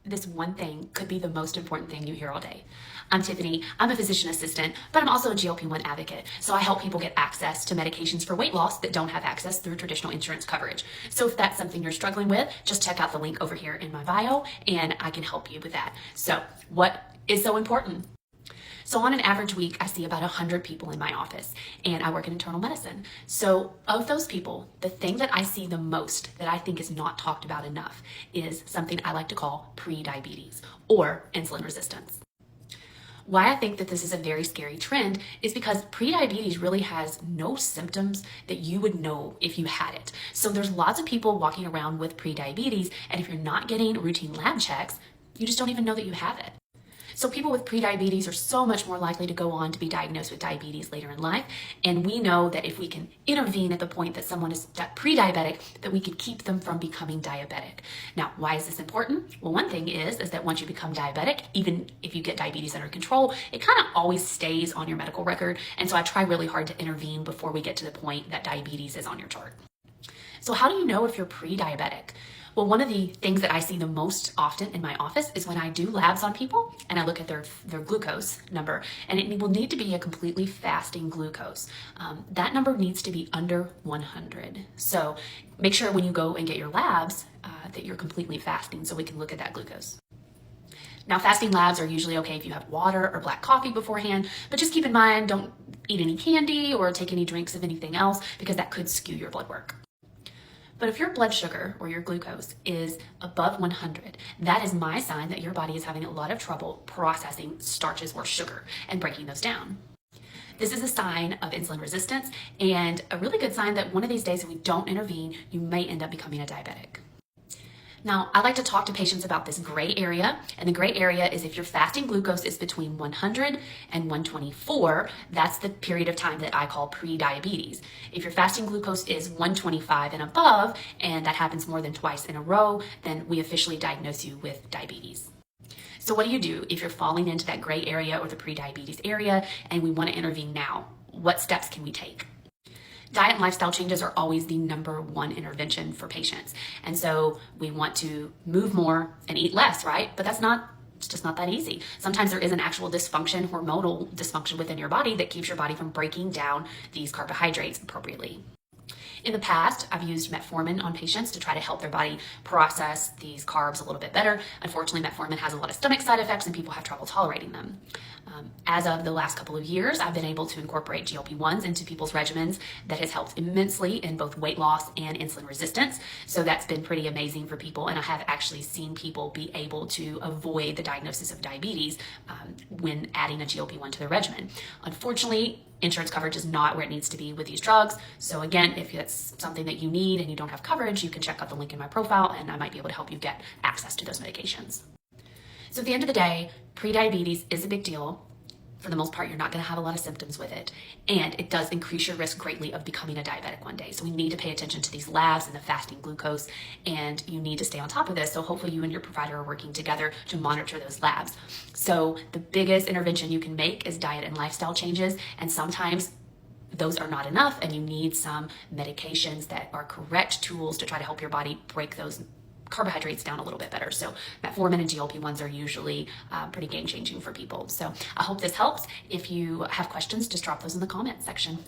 this one thing could be the most important thing you hear all day. I'm Tiffany. I'm a physician assistant, but I'm also a GLP-1 advocate. So I help people get access to medications for weight loss that don't have access through traditional insurance coverage. So if that's something you're struggling with, just check out the link over here in my bio and I can help you with that. So what is so important? So on an average week, I see about 100 people in my office, and I work in internal medicine. So of those people, the thing that I see the most that I think is not talked about enough is something I like to call prediabetes or insulin resistance. Why I think that this is a very scary trend is because prediabetes really has no symptoms that you would know if you had it. So there's lots of people walking around with prediabetes, and if you're not getting routine lab checks, you just don't even know that you have it. So people with prediabetes are so much more likely to go on to be diagnosed with diabetes later in life. And we know that if we can intervene at the point that someone is pre-diabetic, that we could keep them from becoming diabetic. Now, why is this important? Well, one thing is that once you become diabetic, even if you get diabetes under control, it kind of always stays on your medical record. And so I try really hard to intervene before we get to the point that diabetes is on your chart. So how do you know if you're pre-diabetic? Well, one of the things that I see the most often in my office is when I do labs on people and I look at their glucose number, and it will need to be a completely fasting glucose. That number needs to be under 100. So make sure when you go and get your labs that you're completely fasting so we can look at that glucose. Now, fasting labs are usually okay if you have water or black coffee beforehand, but just keep in mind, don't eat any candy or take any drinks of anything else because that could skew your blood work. But if your blood sugar or your glucose is above 100, that is my sign that your body is having a lot of trouble processing starches or sugar and breaking those down. This is a sign of insulin resistance and a really good sign that one of these days if we don't intervene, you may end up becoming a diabetic. Now, I like to talk to patients about this gray area, and the gray area is if your fasting glucose is between 100 and 124, that's the period of time that I call pre-diabetes. If your fasting glucose is 125 and above, and that happens more than twice in a row, then we officially diagnose you with diabetes. So what do you do if you're falling into that gray area or the pre-diabetes area, and we want to intervene now? What steps can we take? Diet and lifestyle changes are always the number one intervention for patients. And so we want to move more and eat less, right? But it's just not that easy. Sometimes there is an actual dysfunction, hormonal dysfunction within your body that keeps your body from breaking down these carbohydrates appropriately. In the past, I've used metformin on patients to try to help their body process these carbs a little bit better. Unfortunately, metformin has a lot of stomach side effects and people have trouble tolerating them. As of the last couple of years, I've been able to incorporate GLP-1s into people's regimens that has helped immensely in both weight loss and insulin resistance. So that's been pretty amazing for people. And I have actually seen people be able to avoid the diagnosis of diabetes when adding a GLP-1 to their regimen. Unfortunately, insurance coverage is not where it needs to be with these drugs. So again, if it's something that you need and you don't have coverage, you can check out the link in my profile and I might be able to help you get access to those medications. So at the end of the day, prediabetes is a big deal. For the most part, you're not going to have a lot of symptoms with it. And it does increase your risk greatly of becoming a diabetic one day. So we need to pay attention to these labs and the fasting glucose, and you need to stay on top of this. So hopefully you and your provider are working together to monitor those labs. So the biggest intervention you can make is diet and lifestyle changes. And sometimes those are not enough and you need some medications that are correct tools to try to help your body break those carbohydrates down a little bit better. So metformin and GLP-1s are usually pretty game-changing for people. So I hope this helps. If you have questions, just drop those in the comment section.